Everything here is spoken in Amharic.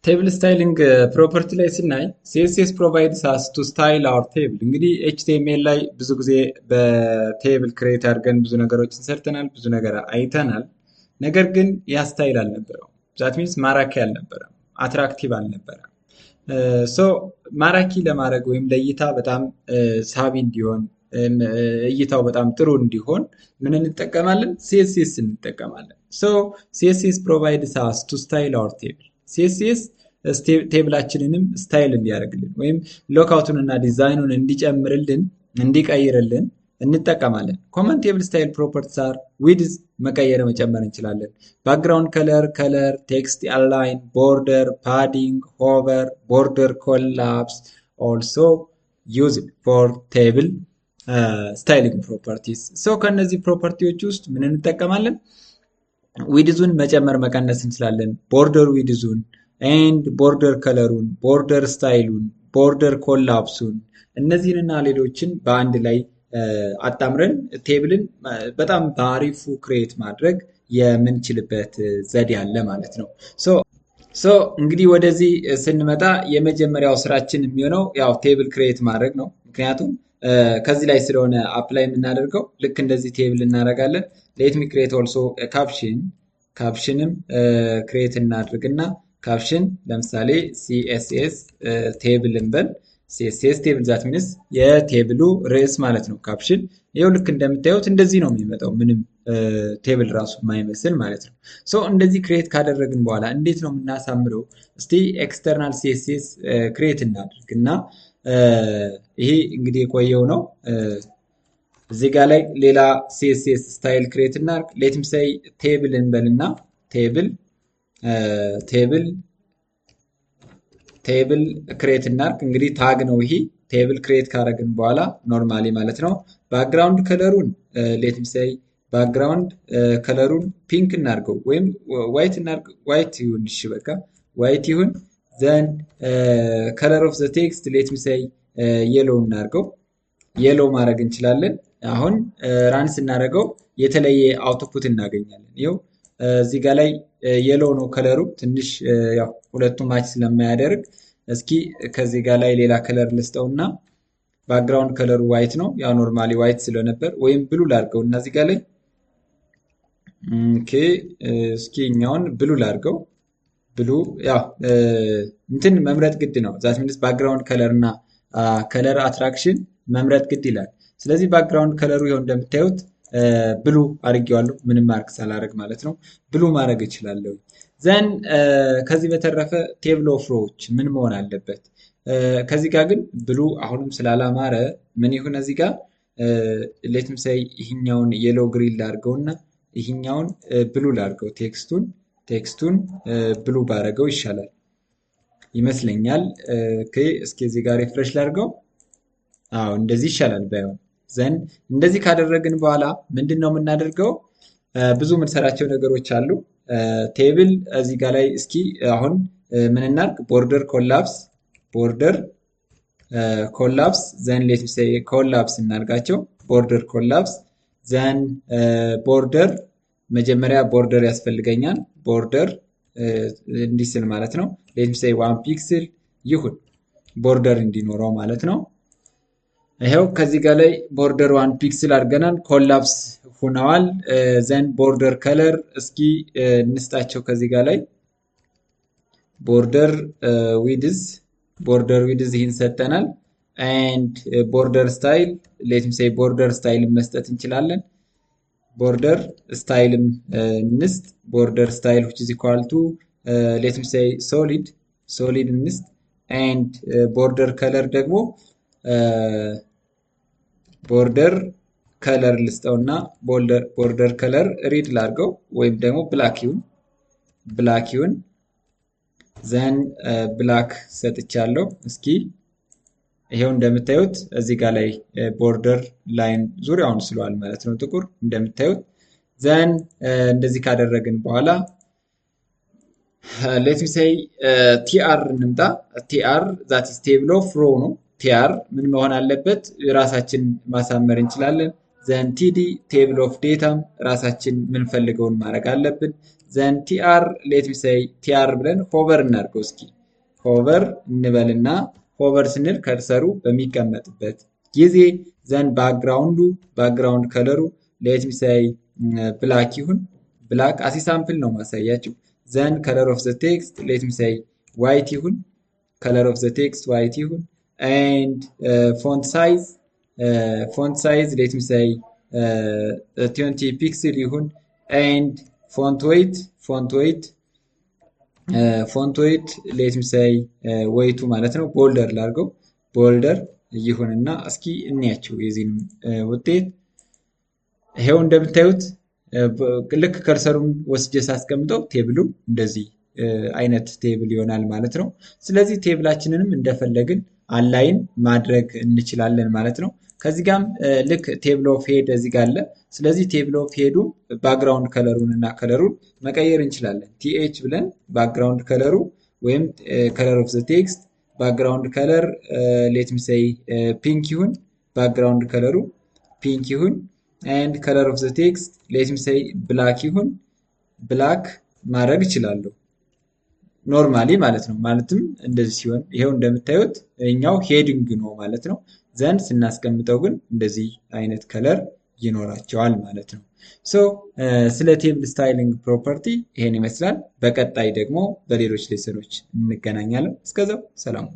ቴብል ስታይሊንግ ፕሮፐርቲ ላይ ስናይ ሲኤስኤስ ፕሮቫይድስ አስ ቱ ስታይል አወር ቴብል። እንግዲህ ኤችቲኤምኤል ላይ ብዙ ጊዜ በቴብል ክሬት አድርገን ብዙ ነገሮችን ሰርተናል፣ ብዙ ነገር አይተናል። ነገር ግን ያ ስታይል አልነበረውም። ዛት ሚንስ ማራኪ አልነበረም፣ አትራክቲቭ አልነበረም። ሶ ማራኪ ለማድረግ ወይም ለእይታ በጣም ሳቢ እንዲሆን እይታው በጣም ጥሩ እንዲሆን ምን እንጠቀማለን? ሲኤስኤስ እንጠቀማለን። ሶ ሲኤስኤስ ፕሮቫይድስ አስ ቱ ስታይል አወር ቴብል። ሲኤስኤስ ቴብላችንንም ስታይል እንዲያደርግልን ወይም ሎክአውቱን እና ዲዛይኑን እንዲጨምርልን እንዲቀይርልን እንጠቀማለን። ኮመን ቴብል ስታይል ፕሮፐርቲስ አር ዊድዝ መቀየር መጨመር እንችላለን። ባክግራውንድ ከለር፣ ቴክስት አላይን፣ ቦርደር፣ ፓዲንግ፣ ሆቨር፣ ቦርደር ኮላፕስ ኦልሶ ዩዝድ ፎር ቴብል ስታይሊንግ ፕሮፐርቲስ። ሶ ከነዚህ ፕሮፐርቲዎች ውስጥ ምን እንጠቀማለን? ዊድዙን መጨመር መቀነስ እንችላለን። ቦርደር ዊድዙን ኤንድ ቦርደር ከለሩን፣ ቦርደር ስታይሉን፣ ቦርደር ኮላፕሱን እነዚህንና ሌሎችን በአንድ ላይ አጣምረን ቴብልን በጣም በአሪፉ ክሬት ማድረግ የምንችልበት ዘዴ አለ ማለት ነው። ሶ እንግዲህ ወደዚህ ስንመጣ የመጀመሪያው ስራችን የሚሆነው ያው ቴብል ክሬት ማድረግ ነው። ምክንያቱም ከዚህ ላይ ስለሆነ አፕላይ የምናደርገው ልክ እንደዚህ ቴብል እናደርጋለን። ሌት ሚ ክሬት ኦልሶ ካፕሽንም ክሬት እናድርግና ካፕሽን ለምሳሌ ሲኤስኤስ ቴብል እንበል። ሲኤስኤስ ቴብል ዛት ሚንስ የቴብሉ ርዕስ ማለት ነው። ካፕሽን ይኸው ልክ እንደምታዩት እንደዚህ ነው የሚመጣው፣ ምንም ቴብል ራሱ የማይመስል ማለት ነው። ሶ እንደዚህ ክሬት ካደረግን በኋላ እንዴት ነው የምናሳምረው? እስቲ ኤክስተርናል ሲኤስኤስ ክሬት እናድርግ እና ይሄ እንግዲህ የቆየው ነው። እዚህ ጋር ላይ ሌላ ሲኤስኤስ ስታይል ክሬት እናድርግ። ሌትም ሳይ ቴብል እንበልና ቴብል ክሬት እናድርግ። እንግዲህ ታግ ነው ይሄ። ቴብል ክሬት ካደረግን በኋላ ኖርማሊ ማለት ነው ባክግራውንድ ከለሩን ሌትም ሳይ ባክግራውንድ ከለሩን ፒንክ እናድርገው ወይም ዋይት እናድርግ። ዋይት ይሁን፣ እሺ በቃ ዋይት ይሁን። ዘን ከለር ኦፍ ዘ ቴክስት ሌትም ሳይ የሎ እናድርገው። የሎ ማድረግ እንችላለን። አሁን ራን ስናደርገው የተለየ አውትፑት እናገኛለን። ይኸው እዚህ ጋር ላይ የሎ ነው ከለሩ፣ ትንሽ ያው ሁለቱም ማች ስለማያደርግ እስኪ ከዚህ ጋር ላይ ሌላ ከለር ልስጠውና ባክግራውንድ ከለሩ ዋይት ነው፣ ያው ኖርማሊ ዋይት ስለነበር ወይም ብሉ ላድርገው እና እዚህ ጋር ላይ ኦኬ፣ እስኪ እኛውን ብሉ ላድርገው። ብሉ ያው እንትን መምረጥ ግድ ነው። ዛት ሚንስ ባክግራውንድ ከለር እና ከለር አትራክሽን መምረጥ ግድ ይላል። ስለዚህ ባክግራውንድ ከለሩ ይኸው እንደምታዩት ብሉ አድርጌዋለሁ፣ ምንም ማርክ ሳላደርግ ማለት ነው። ብሉ ማድረግ እችላለሁ። ዘን ከዚህ በተረፈ ቴብል ኦፍ ሮዎች ምን መሆን አለበት? ከዚህ ጋር ግን ብሉ አሁንም ስላላማረ ምን ይሁን እዚህ ጋር ሌትም ሳይ ይህኛውን የሎ ግሪን ላድርገውና ይህኛውን ብሉ ላድርገው። ቴክስቱን ብሉ ባደረገው ይሻላል ይመስለኛል። እስኪ እዚህ ጋር ሪፍሬሽ ላድርገው። አዎ እንደዚህ ይሻላል ባይሆን። ዘን እንደዚህ ካደረግን በኋላ ምንድን ነው የምናደርገው? ብዙ የምንሰራቸው ነገሮች አሉ። ቴብል እዚህ ጋር ላይ እስኪ አሁን ምን እናድርግ? ቦርደር ኮላፕስ ዘን ሌት ሴ ኮላፕስ እናድርጋቸው። ቦርደር ኮላፕስ ዘን ቦርደር መጀመሪያ ቦርደር ያስፈልገኛል። ቦርደር እንዲህ ስል ማለት ነው። ሌት ሴ 1 ፒክስል ይሁን ቦርደር እንዲኖረው ማለት ነው። ይሄው ከዚህ ጋር ላይ ቦርደር 1 ፒክስል አድርገናል። ኮላፕስ ሆነዋል። ዘን ቦርደር ከለር እስኪ እንስጣቸው። ከዚህ ጋር ላይ ቦርደር ዊድዝ ይህን ሰጠናል። ኤንድ ቦርደር ስታይል ሌትም ሴይ ቦርደር ስታይል መስጠት እንችላለን። ቦርደር ስታይልም እንስጥ። ቦርደር ስታይል which is equal to ሌትም ሴይ ሶሊድ እንስጥ። ኤንድ ቦርደር ከለር ደግሞ ቦርደር ከለር ልስጠውና ቦርደር ከለር ሪድ ላድርገው ወይም ደግሞ ብላክ ይሁን። ዘን ብላክ ሰጥቻለሁ። እስኪ ይሄው እንደምታዩት እዚህ ጋር ላይ ቦርደር ላይን ዙሪያውን ስለዋል ማለት ነው ጥቁር እንደምታዩት። ዘን እንደዚህ ካደረግን በኋላ ሌት ሚ ሴይ ቲአር እንምጣ። ቲአር ዛት ኢዝ ቴብል ኦፍ ሮ ነው። ቲአር ምን መሆን አለበት? ራሳችን ማሳመር እንችላለን። ዘን ቲዲ ቴብል ኦፍ ዴታም ራሳችን ምንፈልገውን ማድረግ አለብን። ዘን ቲአር ሌት ሚ ሴይ ቲአር ብለን ሆቨር እናድርገው እስኪ ሆቨር እንበልና ሆቨር ስንል ከርሰሩ በሚቀመጥበት ጊዜ ዘን ባክግራውንድ ከለሩ ሌት ሚ ሴይ ብላክ ይሁን ብላክ አሲ ሳምፕል ነው ማሳያችሁ። ዘን ከለር ኦፍ ዘ ቴክስት ሌት ሚ ሴይ ዋይት ይሁን ከለር ኦፍ ዘ ቴክስት ዋይት ይሁን ኤንድ ፎንት ሳይዝ ሌት ሚ ሴይ 20 ፒክስል ይሁን ኤንድ ፎንት ዌይት ሌት ሚ ሴይ ዌይቱ ማለት ነው ቦልደር ላድርገው ቦልደር ይሁንና እስኪ እንያቸው የዚህን ውጤት። ይሄው እንደምታዩት ልክ ከርሰሩን ወስጄ ሳስቀምጠው ቴብሉ እንደዚህ አይነት ቴብል ይሆናል ማለት ነው። ስለዚህ ቴብላችንንም እንደፈለግን አላይን ማድረግ እንችላለን ማለት ነው። ከዚህ ጋርም ልክ ቴብል ኦፍ ሄድ እዚህ ጋር አለ። ስለዚህ ቴብል ኦፍ ሄዱ ባክግራውንድ ከለሩን እና ከለሩን መቀየር እንችላለን። ቲኤች ብለን ባክግራውንድ ከለሩ ወይም ከለር ኦፍ ዘ ቴክስት ባክግራውንድ ከለር ሌት ሚ ሴይ ፒንክ ይሁን ባክግራውንድ ከለሩ ፒንክ ይሁን ኤንድ ከለር ኦፍ ዘ ቴክስት ሌት ሚ ሴይ ብላክ ይሁን ብላክ ማድረግ እችላለሁ ኖርማሊ ማለት ነው። ማለትም እንደዚህ ሲሆን ይሄው እንደምታዩት እኛው ሄዲንግ ነው ማለት ነው። ዘንድ ስናስቀምጠው ግን እንደዚህ አይነት ከለር ይኖራቸዋል ማለት ነው። ሶ ስለ ቴብል ስታይሊንግ ፕሮፐርቲ ይሄን ይመስላል። በቀጣይ ደግሞ በሌሎች ሌሰኖች እንገናኛለን። እስከዛው ሰላም።